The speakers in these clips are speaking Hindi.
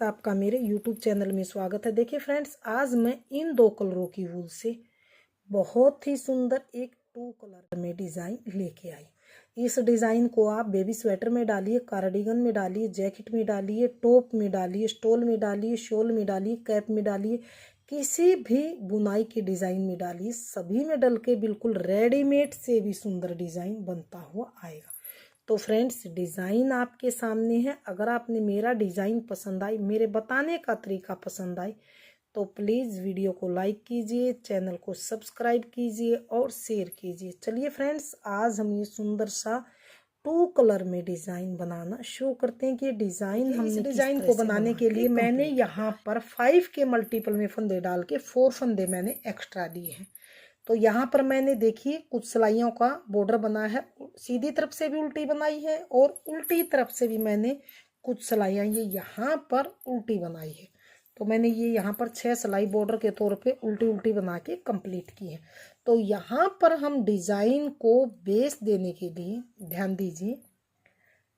आपका मेरे YouTube चैनल में स्वागत है। देखिए फ्रेंड्स, आज मैं इन दो कलरों की वूल से बहुत ही सुंदर एक 2 कलर में डिज़ाइन लेके आई। इस डिज़ाइन को आप बेबी स्वेटर में डालिए, कार्डिगन में डालिए, जैकेट में डालिए, टॉप में डालिए, स्टोल में डालिए, शॉल में डालिए, कैप में डालिए, किसी भी बुनाई की डिज़ाइन में डालिए, सभी में डल के बिल्कुल रेडीमेड से भी सुंदर डिज़ाइन बनता हुआ आएगा। तो फ्रेंड्स, डिज़ाइन आपके सामने है। अगर आपने मेरा डिज़ाइन पसंद आई, मेरे बताने का तरीका पसंद आई, तो प्लीज़ वीडियो को लाइक कीजिए, चैनल को सब्सक्राइब कीजिए और शेयर कीजिए। चलिए फ्रेंड्स, आज हम ये सुंदर सा 2 कलर में डिज़ाइन बनाना शुरू करते हैं कि डिज़ाइन हमने इस डिज़ाइन को बनाने के लिए मैंने यहाँ पर 5 के मल्टीपल में फंदे डाल के 4 फंदे मैंने एक्स्ट्रा दिए हैं। तो यहाँ पर मैंने देखिए कुछ सिलाइयों का बॉर्डर बना है, सीधी तरफ से भी उल्टी बनाई है और उल्टी तरफ से भी मैंने कुछ सिलाइयाँ ये यहाँ पर उल्टी बनाई है। तो मैंने ये यहाँ पर 6 सिलाई बॉर्डर के तौर पे उल्टी उल्टी बना के कंप्लीट की है। तो यहाँ पर हम डिज़ाइन को बेस देने के लिए, ध्यान दीजिए,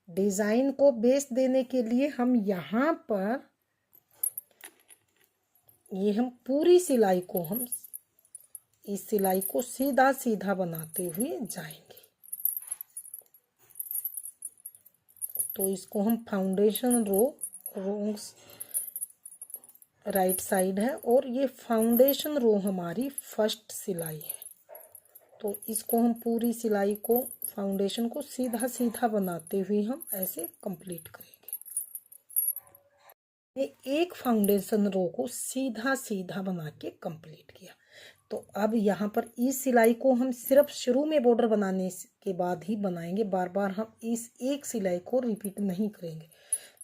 डिज़ाइन को बेस देने के लिए हम यहाँ पर ये हम पूरी सिलाई को हम इस सिलाई को सीधा सीधा बनाते हुए जाएंगे। तो इसको हम फाउंडेशन रो राइट साइड है और ये फाउंडेशन रो हमारी फर्स्ट सिलाई है। तो इसको हम पूरी सिलाई को, फाउंडेशन को सीधा सीधा बनाते हुए हम ऐसे कंप्लीट करेंगे। ये एक फाउंडेशन रो को सीधा सीधा बना के कंप्लीट किया। तो अब यहाँ पर इस सिलाई को हम सिर्फ शुरू में बॉर्डर बनाने के बाद ही बनाएंगे, बार बार हम इस एक सिलाई को रिपीट नहीं करेंगे।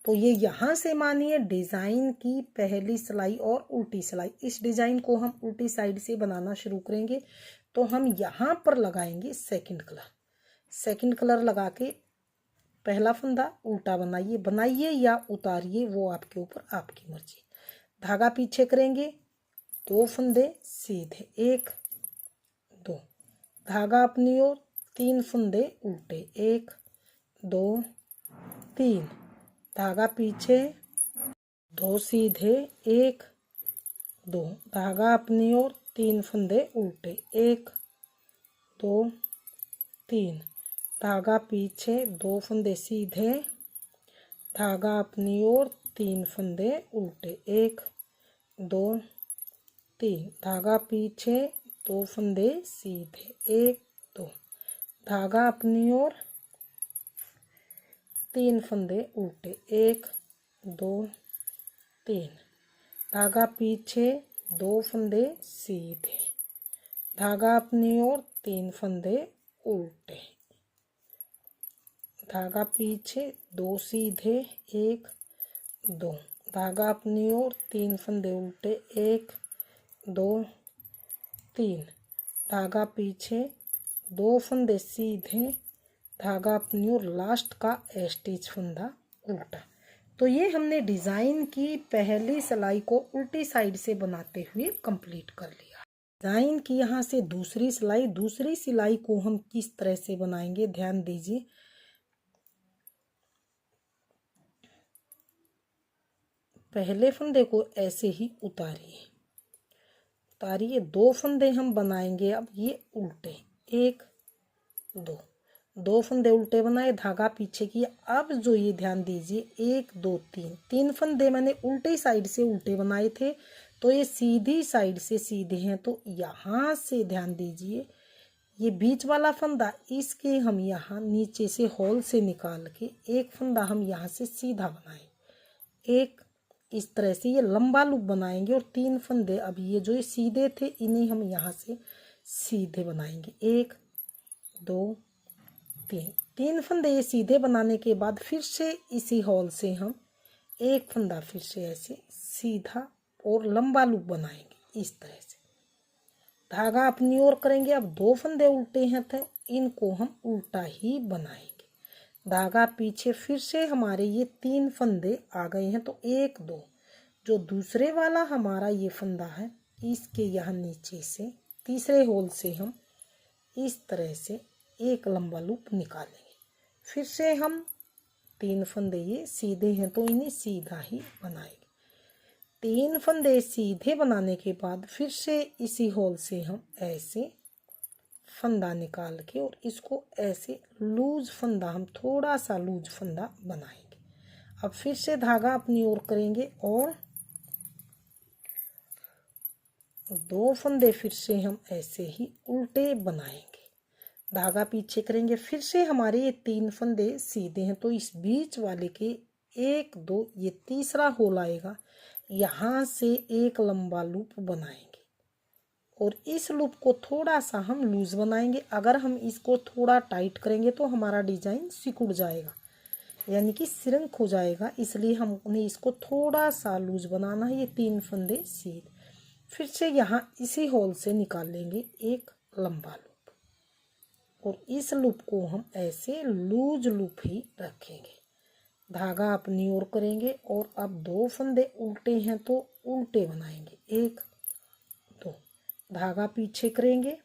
तो ये यहाँ से मानिए डिज़ाइन की पहली सिलाई और उल्टी सिलाई, इस डिज़ाइन को हम उल्टी साइड से बनाना शुरू करेंगे। तो हम यहाँ पर लगाएंगे सेकंड कलर लगा के पहला फंदा उल्टा बनाइए या उतारिए, वो आपके ऊपर, आपकी मर्जी। धागा पीछे करेंगे, 2 फंदे सीधे, 1 2, धागा अपनी ओर, 3 फंदे उल्टे, 1 2 3, धागा पीछे, 2 सीधे, 1 2, धागा अपनी ओर, 3 फंदे उल्टे, 1 2 3, धागा पीछे, 2 फंदे सीधे, धागा अपनी ओर, 3 फंदे उल्टे, 1 2 3, धागा पीछे, 2 फंदे सीधे, 1 2, धागा अपनी ओर, 3 फंदे उल्टे, 1 2 3, धागा पीछे, 2 फंदे सीधे, धागा अपनी ओर, 3 फंदे उल्टे, धागा पीछे, 2 सीधे, 1 2, धागा अपनी ओर, 3 फंदे उल्टे, 1 2 3, धागा पीछे, 2 फंदे सीधे, धागा अपनी ओर, लास्ट का स्टिच फंदा उल्टा। तो ये हमने डिज़ाइन की पहली सिलाई को उल्टी साइड से बनाते हुए कंप्लीट कर लिया। डिज़ाइन की यहाँ से दूसरी सिलाई को हम किस तरह से बनाएंगे, ध्यान दीजिए। पहले फंदे को ऐसे ही उतारिए, 2 फंदे हम बनाएंगे अब ये उल्टे, 1 2 फंदे उल्टे बनाए, धागा पीछे किया। अब जो ये ध्यान दीजिए, 1 2 3 फंदे मैंने उल्टी साइड से उल्टे बनाए थे, तो ये सीधी साइड से सीधे हैं। तो यहाँ से ध्यान दीजिए, ये बीच वाला फंदा, इसके हम यहाँ नीचे से होल से निकाल के एक फंदा हम यहाँ से सीधा बनाएंगे, एक इस तरह से ये लंबा लूप बनाएंगे और 3 फंदे, अब ये जो ये सीधे थे इन्हें हम यहाँ से सीधे बनाएंगे, 1 2 3 फंदे ये सीधे बनाने के बाद फिर से इसी होल से हम एक फंदा फिर से ऐसे सीधा और लंबा लूप बनाएंगे इस तरह से। धागा अपनी ओर करेंगे, अब 2 फंदे उल्टे हैं तो इनको हम उल्टा ही बनाएंगे। धागा पीछे, फिर से हमारे ये 3 फंदे आ गए हैं, तो 1 2, जो दूसरे वाला हमारा ये फंदा है, इसके यहाँ नीचे से तीसरे होल से हम इस तरह से एक लंबा लूप निकालेंगे। फिर से हम 3 फंदे ये सीधे हैं तो इन्हें सीधा ही बनाएंगे। 3 फंदे सीधे बनाने के बाद फिर से इसी होल से हम ऐसे फंदा निकाल के और इसको ऐसे लूज फंदा, हम थोड़ा सा लूज फंदा बनाएंगे। अब फिर से धागा अपनी ओर करेंगे और 2 फंदे फिर से हम ऐसे ही उल्टे बनाएंगे। धागा पीछे करेंगे, फिर से हमारे ये 3 फंदे सीधे हैं, तो इस बीच वाले के 1 2 ये तीसरा होल आएगा, यहाँ से एक लंबा लूप बनाएंगे और इस लूप को थोड़ा सा हम लूज बनाएंगे। अगर हम इसको थोड़ा टाइट करेंगे तो हमारा डिजाइन सिकुड़ जाएगा, यानी कि सिरंक हो जाएगा, इसलिए हमने इसको थोड़ा सा लूज बनाना है। ये 3 फंदे सीधे, फिर से यहाँ इसी होल से निकाल लेंगे एक लंबा लूप और इस लूप को हम ऐसे लूज लूप ही रखेंगे। धागा अपनी ओर करेंगे और अब 2 फंदे उल्टे हैं तो उल्टे बनाएंगे, 1 2, धागा पीछे करेंगे,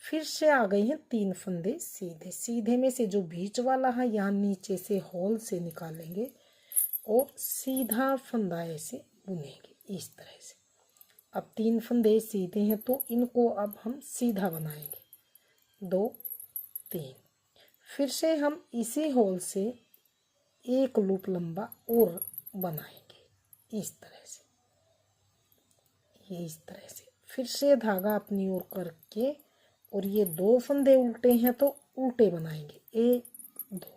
फिर से आ गए हैं 3 फंदे सीधे। सीधे में से जो बीच वाला है यहाँ नीचे से होल से निकालेंगे और सीधा फंदा ऐसे बुनेंगे इस तरह से। अब 3 फंदे सीधे हैं तो इनको अब हम सीधा बनाएंगे, 2 3, फिर से हम इसी होल से एक लूप लंबा और बनाएंगे इस तरह से, ये इस तरह से। फिर से धागा अपनी ओर करके और ये 2 फंदे उल्टे हैं तो उल्टे बनाएंगे, 1 2,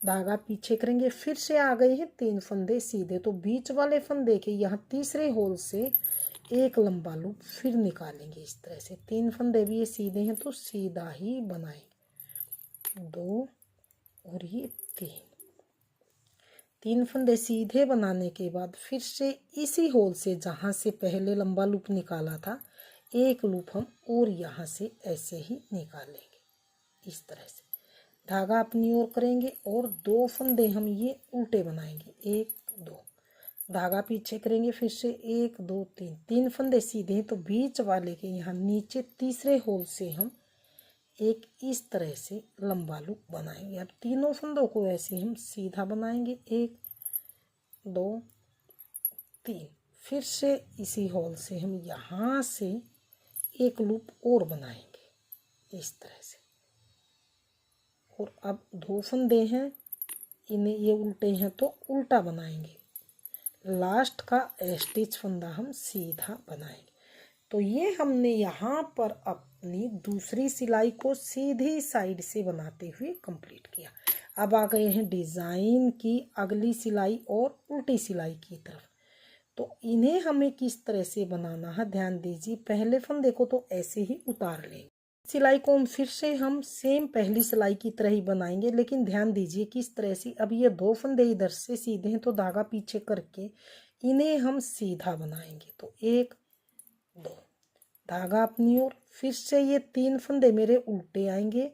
धागा पीछे करेंगे, फिर से आ गए हैं 3 फंदे सीधे, तो बीच वाले फंदे के यहाँ तीसरे होल से एक लंबा लूप फिर निकालेंगे इस तरह से। 3 फंदे भी ये सीधे हैं तो सीधा ही बनाएंगे, 2 और ये 3 फंदे सीधे बनाने के बाद फिर से इसी होल से जहाँ से पहले लंबा लूप निकाला था एक लूप हम और यहाँ से ऐसे ही निकालेंगे इस तरह से। धागा अपनी ओर करेंगे और 2 फंदे हम ये उल्टे बनाएंगे, 1 2, धागा पीछे करेंगे, फिर से 1 2 3, 3 फंदे सीधे हैं तो बीच वाले के यहाँ नीचे तीसरे होल से हम एक इस तरह से लंबा लूप बनाएंगे। अब तीनों फंदों को ऐसे हम सीधा बनाएंगे, 1 2 3, फिर से इसी होल से हम यहाँ से एक लूप और बनाएंगे इस तरह से। और अब 2 फंदे हैं, इन्हें ये उल्टे हैं तो उल्टा बनाएंगे, लास्ट का स्टिच फंदा हम सीधा बनाएंगे। तो ये हमने यहाँ पर अपनी दूसरी सिलाई को सीधी साइड से बनाते हुए कंप्लीट किया। अब आ गए हैं डिज़ाइन की अगली सिलाई और उल्टी सिलाई की तरफ। तो इन्हें हमें किस तरह से बनाना है ध्यान दीजिए। पहले फंदे को तो ऐसे ही उतार लेंगे, सिलाई को हम फिर से हम सेम पहली सिलाई की तरह ही बनाएंगे, लेकिन ध्यान दीजिए किस तरह से। अब ये 2 फंदे इधर से सीधे हैं तो धागा पीछे करके इन्हें हम सीधा बनाएंगे, तो 1 2, धागा अपनी ओर, फिर से ये 3 फंदे मेरे उल्टे आएंगे,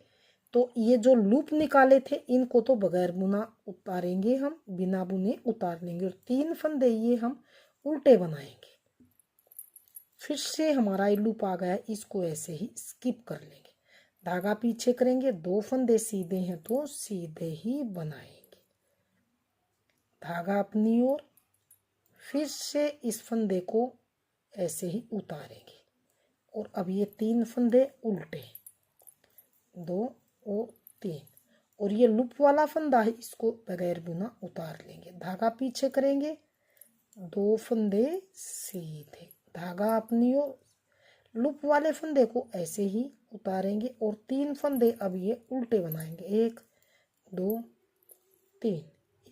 तो ये जो लूप निकाले थे इनको तो बगैर बुना उतारेंगे, हम बिना बुने उतार लेंगे और 3 फंदे ये हम उल्टे बनाएंगे। फिर से हमारा ये लूप आ गया, इसको ऐसे ही स्किप कर लेंगे, धागा पीछे करेंगे, 2 फंदे सीधे हैं तो सीधे ही बनाएंगे, धागा अपनी ओर, फिर से इस फंदे को ऐसे ही उतारेंगे और अब ये 3 फंदे उल्टे, 2 और 3, और ये लूप वाला फंदा है इसको बगैर बुना उतार लेंगे, धागा पीछे करेंगे, 2 फंदे सीधे, धागा अपनी ओर, लूप वाले फंदे को ऐसे ही उतारेंगे और 3 फंदे अब ये उल्टे बनाएंगे, 1 2 3,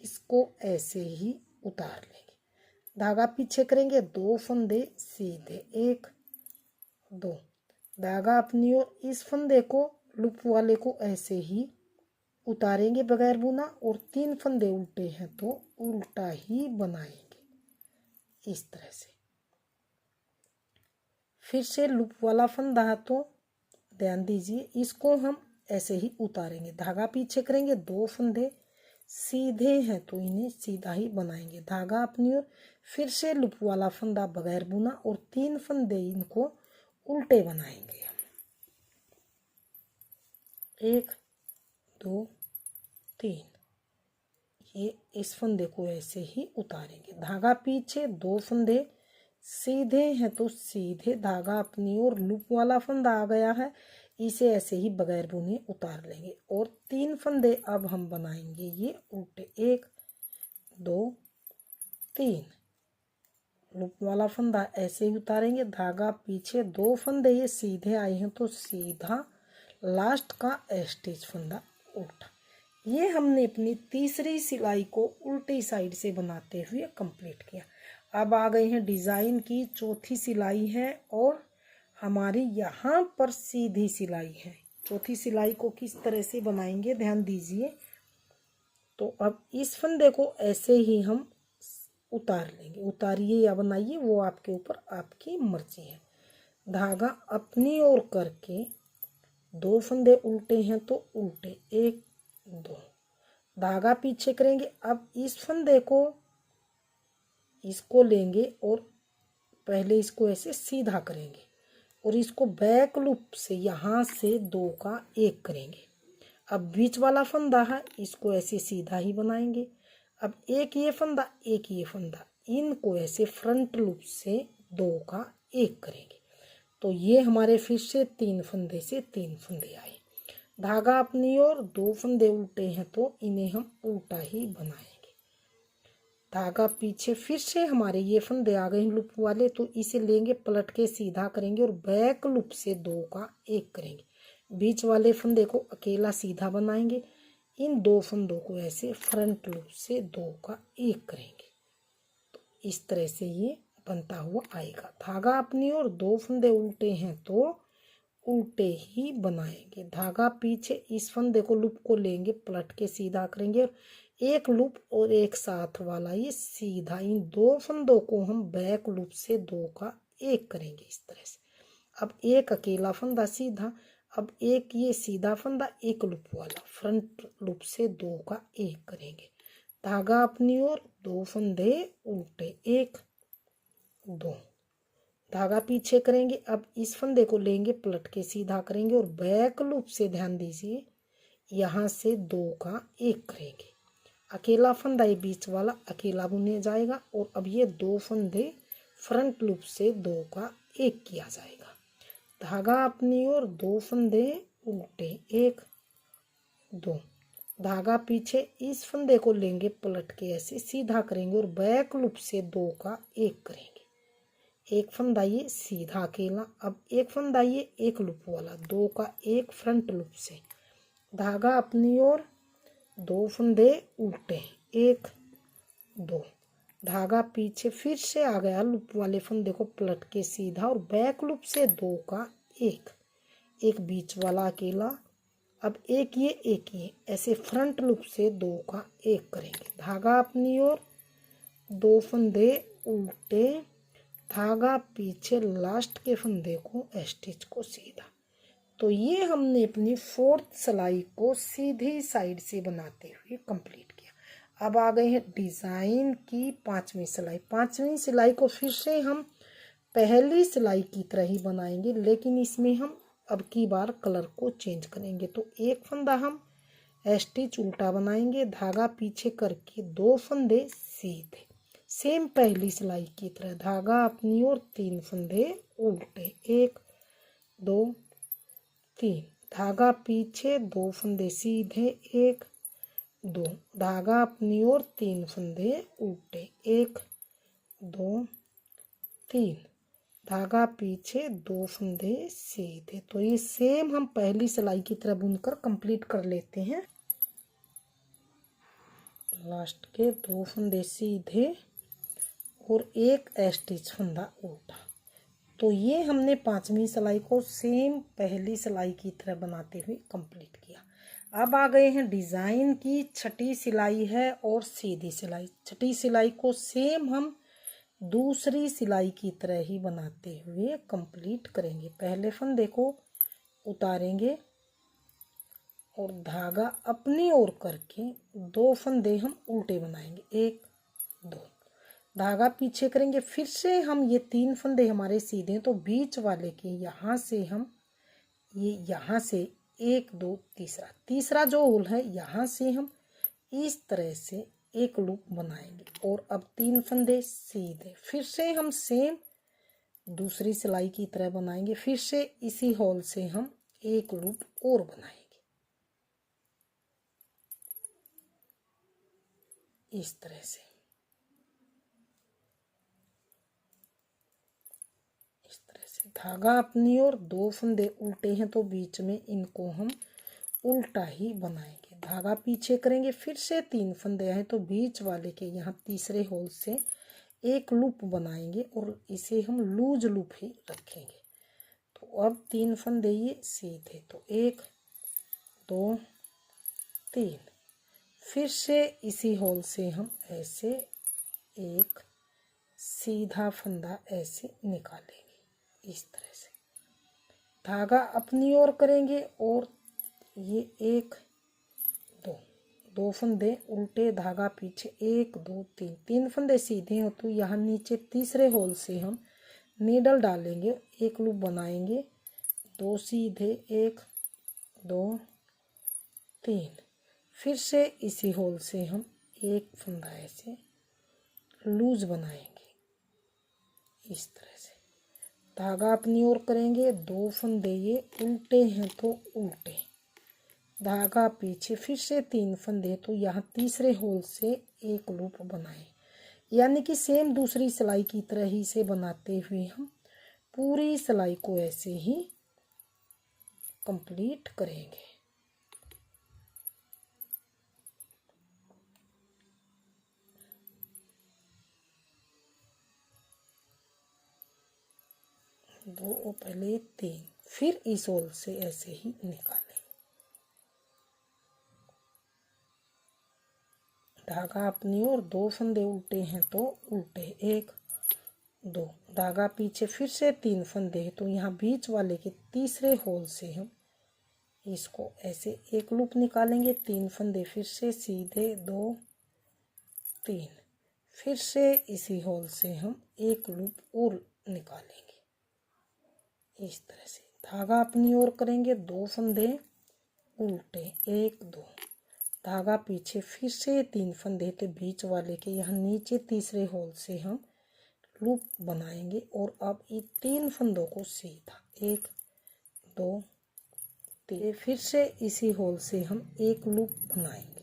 इसको ऐसे ही उतार लेंगे, धागा पीछे करेंगे, 2 फंदे सीधे, 1 2, धागा अपनी ओर, इस फंदे को लूप वाले को ऐसे ही उतारेंगे बगैर बुना और 3 फंदे उल्टे हैं तो उल्टा ही बनाएंगे इस तरह से। फिर से लूप वाला फंदा है तो ध्यान दीजिए इसको हम ऐसे ही उतारेंगे, धागा पीछे करेंगे, 2 फंदे सीधे हैं तो इन्हें सीधा ही बनाएंगे, धागा अपनी ओर, फिर से लूप वाला फंदा बगैर बुना और 3 फंदे इनको उल्टे बनाएंगे, 1 2 3, ये इस फंदे को ऐसे ही उतारेंगे, धागा पीछे, 2 फंदे सीधे हैं तो सीधे, धागा अपनी ओर, लूप वाला फंदा आ गया है, इसे ऐसे ही बगैर बुने उतार लेंगे। और 3 फंदे अब हम बनाएंगे ये उल्टे, 1 2 3। लूप वाला फंदा ऐसे ही उतारेंगे, धागा पीछे, 2 फंदे ये सीधे आए हैं तो सीधा, लास्ट का स्टिच फंदा उल्टा। ये हमने अपनी तीसरी सिलाई को उल्टी साइड से बनाते हुए कंप्लीट किया। अब आ गए हैं डिज़ाइन की चौथी सिलाई है और हमारी यहाँ पर सीधी सिलाई है। चौथी सिलाई को किस तरह से बनाएंगे ध्यान दीजिए। तो अब इस फंदे को ऐसे ही हम उतार लेंगे, उतारिए या बनाइए वो आपके ऊपर, आपकी मर्जी है। धागा अपनी ओर करके 2 फंदे उल्टे हैं तो उल्टे, 1 2, धागा पीछे करेंगे। अब इस फंदे को, इसको लेंगे और पहले इसको ऐसे सीधा करेंगे और इसको बैक लूप से यहाँ से 2 का 1 करेंगे। अब बीच वाला फंदा है, इसको ऐसे सीधा ही बनाएंगे। अब एक ये फंदा, एक ये फंदा, इनको ऐसे फ्रंट लूप से 2 का 1 करेंगे। तो ये हमारे फिर से 3 फंदे से 3 फंदे आए। धागा अपनी ओर, 2 फंदे उल्टे हैं तो इन्हें हम उल्टा ही बनाएंगे। धागा पीछे, फिर से हमारे ये फंदे आ गए लूप वाले, तो इसे लेंगे, पलट के सीधा करेंगे और बैक लूप से 2 का 1 करेंगे। बीच वाले फंदे को अकेला सीधा बनाएंगे, इन 2 फंदों को ऐसे फ्रंट लूप से 2 का 1 करेंगे। तो इस तरह से ये बनता हुआ आएगा। धागा अपनी ओर, 2 फंदे उल्टे हैं तो उल्टे ही बनाएंगे। धागा पीछे, इस फंदे को लूप को लेंगे, पलट के सीधा करेंगे और एक लूप और एक साथ वाला ये सीधा, इन 2 फंदों को हम बैक लूप से 2 का 1 करेंगे इस तरह से। अब एक अकेला फंदा सीधा, अब एक ये सीधा फंदा, एक लूप वाला, फ्रंट लूप से 2 का 1 करेंगे। धागा अपनी ओर, 2 फंदे उल्टे, 1 2, धागा पीछे करेंगे। अब इस फंदे को लेंगे, पलट के सीधा करेंगे और बैक लूप से, ध्यान दीजिए, यहाँ से 2 का 1 करेंगे। अकेला फंदा ये बीच वाला अकेला बुने जाएगा और अब ये 2 फंदे फ्रंट लूप से 2 का 1 किया जाएगा। धागा अपनी ओर, 2 फंदे उल्टे, 1 2, धागा पीछे, इस फंदे को लेंगे, पलट के ऐसे सीधा करेंगे और बैक लूप से 2 का 1 करेंगे। एक फंदा ये सीधा अकेला, अब एक फंदा ये एक लूप वाला, 2 का 1 फ्रंट लूप से। धागा अपनी ओर, 2 फंदे उल्टे, 1 2, धागा पीछे, फिर से आ गया लूप वाले फंदे को पलट के सीधा और बैक लूप से 2 का 1, एक बीच वाला अकेला, अब एक ये ऐसे फ्रंट लूप से 2 का 1 करेंगे। धागा अपनी ओर, 2 फंदे उल्टे, धागा पीछे, लास्ट के फंदे को स्टिच को सीधा। तो ये हमने अपनी 4th सिलाई को सीधी साइड से बनाते हुए कंप्लीट किया। अब आ गए हैं डिज़ाइन की 5वीं सिलाई। 5वीं सिलाई को फिर से हम पहली सिलाई की तरह ही बनाएंगे, लेकिन इसमें हम अब की बार कलर को चेंज करेंगे। तो एक फंदा हम स्टिच उल्टा बनाएंगे, धागा पीछे करके 2 फंदे सीधे, सेम पहली सिलाई की तरह। धागा अपनी ओर, 3 फंदे उल्टे, 1 2 3, धागा पीछे, 2 फंदे सीधे, 1 2, धागा अपनी ओर, 3 फंदे उल्टे, 1 2 3, धागा पीछे, 2 फंदे सीधे। तो ये सेम हम पहली सिलाई की तरह बुनकर कंप्लीट कर लेते हैं। लास्ट के 2 फंदे सीधे और एक स्टिच फंदा उल्टा। तो ये हमने 5वीं सिलाई को सेम पहली सिलाई की तरह बनाते हुए कंप्लीट किया। अब आ गए हैं डिज़ाइन की 6ठी सिलाई है और सीधी सिलाई। 6ठी सिलाई को सेम हम दूसरी सिलाई की तरह ही बनाते हुए कंप्लीट करेंगे। पहले फंदे को उतारेंगे और धागा अपनी ओर करके 2 फंदे हम उल्टे बनाएंगे, 1 2, धागा पीछे करेंगे। फिर से हम ये 3 फंदे हमारे सीधे, तो बीच वाले के यहाँ से हम ये यहाँ से 1 2, तीसरा जो होल है यहाँ से हम इस तरह से एक लूप बनाएंगे और अब 3 फंदे सीधे। फिर से हम सेम दूसरी सिलाई की तरह बनाएंगे। फिर से इसी होल से हम एक लूप और बनाएंगे इस तरह से। इस तरह से धागा अपनी ओर, 2 फंदे उल्टे हैं तो बीच में इनको हम उल्टा ही बनाएंगे। धागा पीछे करेंगे, फिर से 3 फंदे हैं तो बीच वाले के यहाँ तीसरे होल से एक लूप बनाएंगे और इसे हम लूज लूप ही रखेंगे। तो अब 3 फंदे ये सीधे, तो 1 2 3। फिर से इसी होल से हम ऐसे एक सीधा फंदा ऐसे निकालेंगे इस तरह से। धागा अपनी ओर करेंगे और ये 1 2 फंदे उल्टे, धागा पीछे, 1 2 3। 3 फंदे सीधे हो तो यहाँ नीचे तीसरे होल से हम नीडल डालेंगे, एक लूप बनाएंगे, 2 सीधे, 1 2 3। फिर से इसी होल से हम एक फंदा ऐसे लूज बनाएंगे इस तरह से। धागा अपनी ओर करेंगे, 2 फंदे ये उल्टे हैं तो उल्टे, धागा पीछे, फिर से 3 फंदे तो यहाँ तीसरे होल से एक लूप बनाए। यानी कि सेम दूसरी सिलाई की तरह ही से बनाते हुए हम पूरी सिलाई को ऐसे ही कंप्लीट करेंगे। दो और पहले 3, फिर इस होल से ऐसे ही निकालें। धागा अपनी ओर, 2 फंदे उल्टे हैं तो उल्टे, 1 2, धागा पीछे, फिर से 3 फंदे तो यहाँ बीच वाले के तीसरे होल से हम इसको ऐसे एक लूप निकालेंगे। 3 फंदे फिर से सीधे, 2 3। फिर से इसी होल से हम एक लूप और निकालेंगे इस तरह से। धागा अपनी ओर करेंगे, 2 फंदे उल्टे, 1 2, धागा पीछे, फिर से 3 फंदे तो बीच वाले के यहाँ नीचे तीसरे होल से हम लूप बनाएंगे और अब ये 3 फंदों को सीधा, 1 2 3। फिर से इसी होल से हम एक लूप बनाएंगे।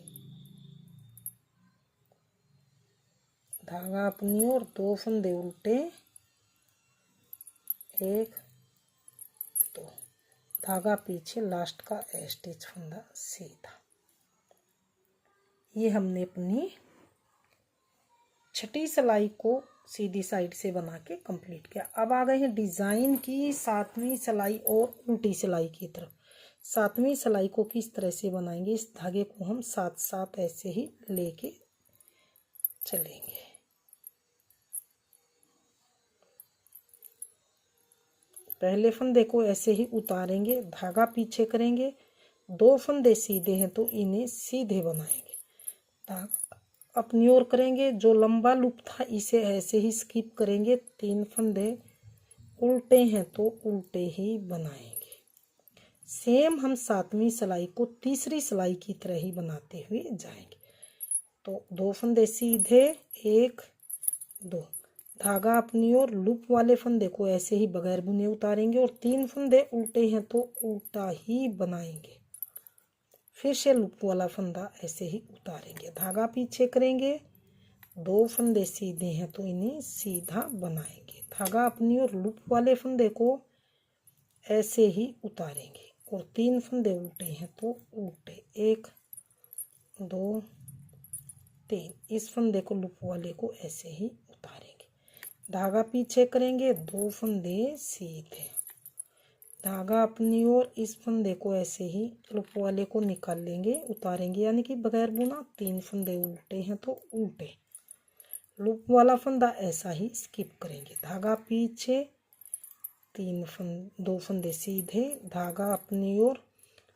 धागा अपनी ओर, 2 फंदे उल्टे, 1 2, धागा पीछे, लास्ट का स्टिच फंदा सीधा। ये हमने अपनी छठी सिलाई को सीधी साइड से बना के कंप्लीट किया। अब आ गए हैं डिज़ाइन की 7वीं सिलाई और उल्टी सिलाई की तरफ। 7वीं सिलाई को किस तरह से बनाएंगे, इस धागे को हम साथ साथ ऐसे ही लेके चलेंगे। पहले फंदे को ऐसे ही उतारेंगे, धागा पीछे करेंगे, 2 फंदे सीधे हैं तो इन्हें सीधे बनाएंगे। धागा अपनी ओर करेंगे, जो लंबा लूप था इसे ऐसे ही स्किप करेंगे। 3 फंदे उल्टे हैं तो उल्टे ही बनाएंगे। सेम हम 7वीं सिलाई को तीसरी सिलाई की तरह ही बनाते हुए जाएंगे। तो 2 फंदे सीधे, 1 2, धागा अपनी ओर, लूप वाले फंदे को ऐसे ही बगैर बुने उतारेंगे और 3 फंदे उल्टे हैं तो उल्टा ही बनाएंगे। फिर से लूप वाला फंदा ऐसे ही उतारेंगे, धागा पीछे करेंगे, 2 फंदे सीधे हैं तो इन्हें सीधा बनाएंगे। धागा अपनी ओर, लूप वाले फंदे को ऐसे ही उतारेंगे और 3 फंदे उल्टे हैं तो उल्टे, 1 2 3। इस फंदे को, लूप वाले को ऐसे ही उतारेंगे, धागा पीछे करेंगे, 2 फंदे सीधे, धागा अपनी ओर, इस फंदे को ऐसे ही लूप वाले को निकाल लेंगे, उतारेंगे यानी कि बगैर बुना। 3 फंदे उल्टे हैं तो उल्टे, लूप वाला फंदा ऐसा ही स्किप करेंगे, धागा पीछे, 2 फंदे सीधे, धागा अपनी ओर,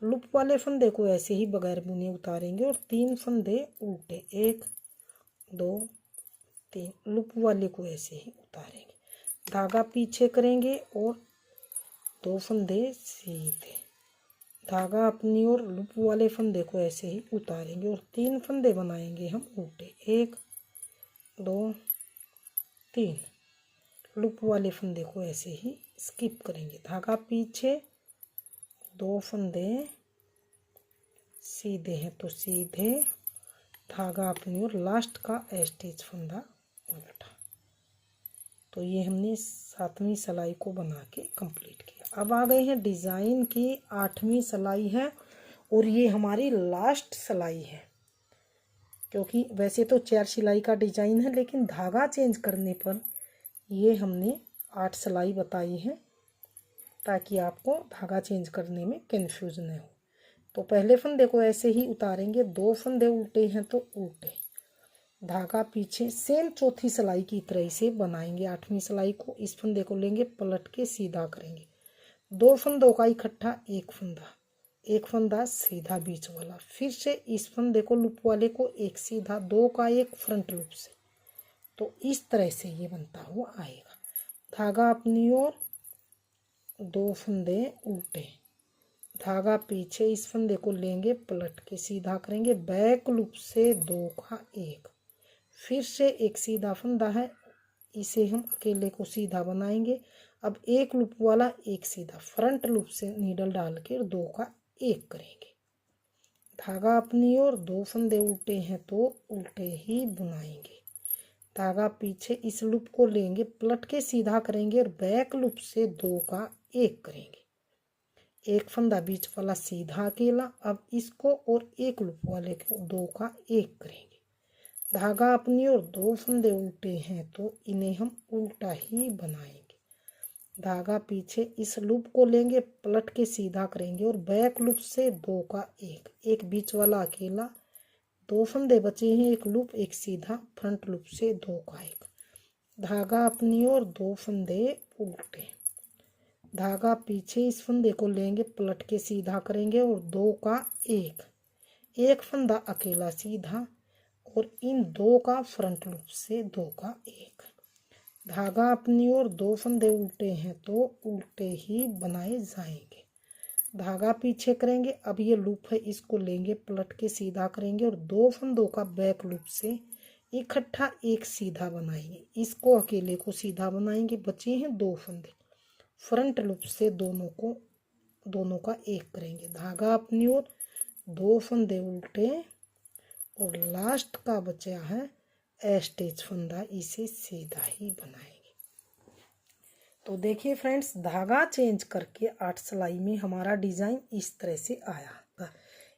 लूप वाले फंदे को ऐसे ही बगैर बुने उतारेंगे और 3 फंदे उल्टे, 1 2 3, लूप वाले को ऐसे ही उतारेंगे, धागा पीछे करेंगे और 2 फंदे सीधे, धागा अपनी ओर, लूप वाले फंदे को ऐसे ही उतारेंगे और 3 फंदे बनाएंगे हम उल्टे, 1 2 3, लूप वाले फंदे को ऐसे ही स्किप करेंगे। धागा पीछे, 2 फंदे सीधे हैं तो सीधे, धागा अपनी और लास्ट का स्टिच फंदा उल्टा। तो ये हमने 7वीं सिलाई को बना के कंप्लीट किया। अब आ गए हैं डिज़ाइन की 8वीं सिलाई है और ये हमारी लास्ट सिलाई है, क्योंकि वैसे तो 4 सिलाई का डिज़ाइन है, लेकिन धागा चेंज करने पर ये हमने 8 सिलाई बताई है, ताकि आपको धागा चेंज करने में कंफ्यूज न हो। तो पहले फंदे को ऐसे ही उतारेंगे, 2 फंदे उल्टे हैं तो उल्टे, धागा पीछे, सेम चौथी सिलाई की तरह से बनाएंगे 8वीं सिलाई को। इस फंदे को लेंगे, पलट के सीधा करेंगे, 2 फंदों का इकट्ठा एक फंदा सीधा बीच वाला, फिर से इस फंदे को लूप वाले को एक सीधा, 2 का एक फ्रंट लूप से। तो इस तरह से ये बनता हुआ आएगा। धागा अपनी ओर, 2 फंदे उल्टे, धागा पीछे, इस फंदे को लेंगे, पलट के सीधा करेंगे, बैक लूप से 2 का एक, फिर से एक सीधा फंदा है, इसे हम अकेले को सीधा बनाएंगे। अब एक लूप वाला एक सीधा, फ्रंट लूप से नीडल डाल के 2 का एक करेंगे। धागा अपनी ओर, 2 फंदे उल्टे हैं तो उल्टे ही बुनाएंगे, धागा पीछे, इस लूप को लेंगे, पलट के सीधा करेंगे और बैक लूप से 2 का एक करेंगे, एक फंदा बीच वाला सीधा अकेला। अब इसको और एक लूप वाले को 2 का एक करेंगे, धागा अपनी ओर, 2 फंदे उल्टे हैं तो इन्हें हम उल्टा ही बनाएंगे, धागा पीछे, इस लूप को लेंगे, पलट के सीधा करेंगे और बैक लूप से 2 का एक बीच वाला अकेला, 2 फंदे बचे हैं, एक लूप एक सीधा, फ्रंट लूप से 2 का एक, धागा अपनी ओर, 2 फंदे उल्टे, धागा पीछे, इस फंदे को लेंगे, पलट के सीधा करेंगे और 2 का एक फंदा अकेला सीधा और इन 2 का फ्रंट लूप से 2 का एक, धागा अपनी ओर, 2 फंदे उल्टे हैं तो उल्टे ही बनाए जाएंगे, धागा पीछे करेंगे। अब ये लूप है, इसको लेंगे, पलट के सीधा करेंगे और 2 फंदों का बैक लूप से इकट्ठा एक सीधा बनाएंगे, इसको अकेले को सीधा बनाएंगे, बचे हैं 2 फंदे, फ्रंट लूप से दोनों का एक करेंगे, धागा अपनी ओर, 2 फंदे उल्टे और लास्ट का बचा है स्टिच फंदा, इसे सीधा ही बनाएंगे। तो देखिए फ्रेंड्स, धागा चेंज करके 8 सिलाई में हमारा डिज़ाइन इस तरह से आया।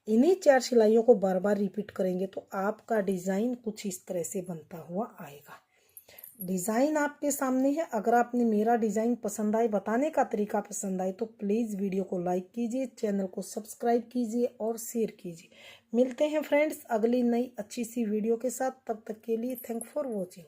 इन्हीं 4 सिलाइयों को बार बार रिपीट करेंगे तो आपका डिज़ाइन कुछ इस तरह से बनता हुआ आएगा। डिज़ाइन आपके सामने है। अगर आपने मेरा डिज़ाइन पसंद आए, बताने का तरीका पसंद आए, तो प्लीज़ वीडियो को लाइक कीजिए, चैनल को सब्सक्राइब कीजिए और शेयर कीजिए। मिलते हैं फ्रेंड्स अगली नई अच्छी सी वीडियो के साथ, तब तक के लिए थैंक फॉर वॉचिंग।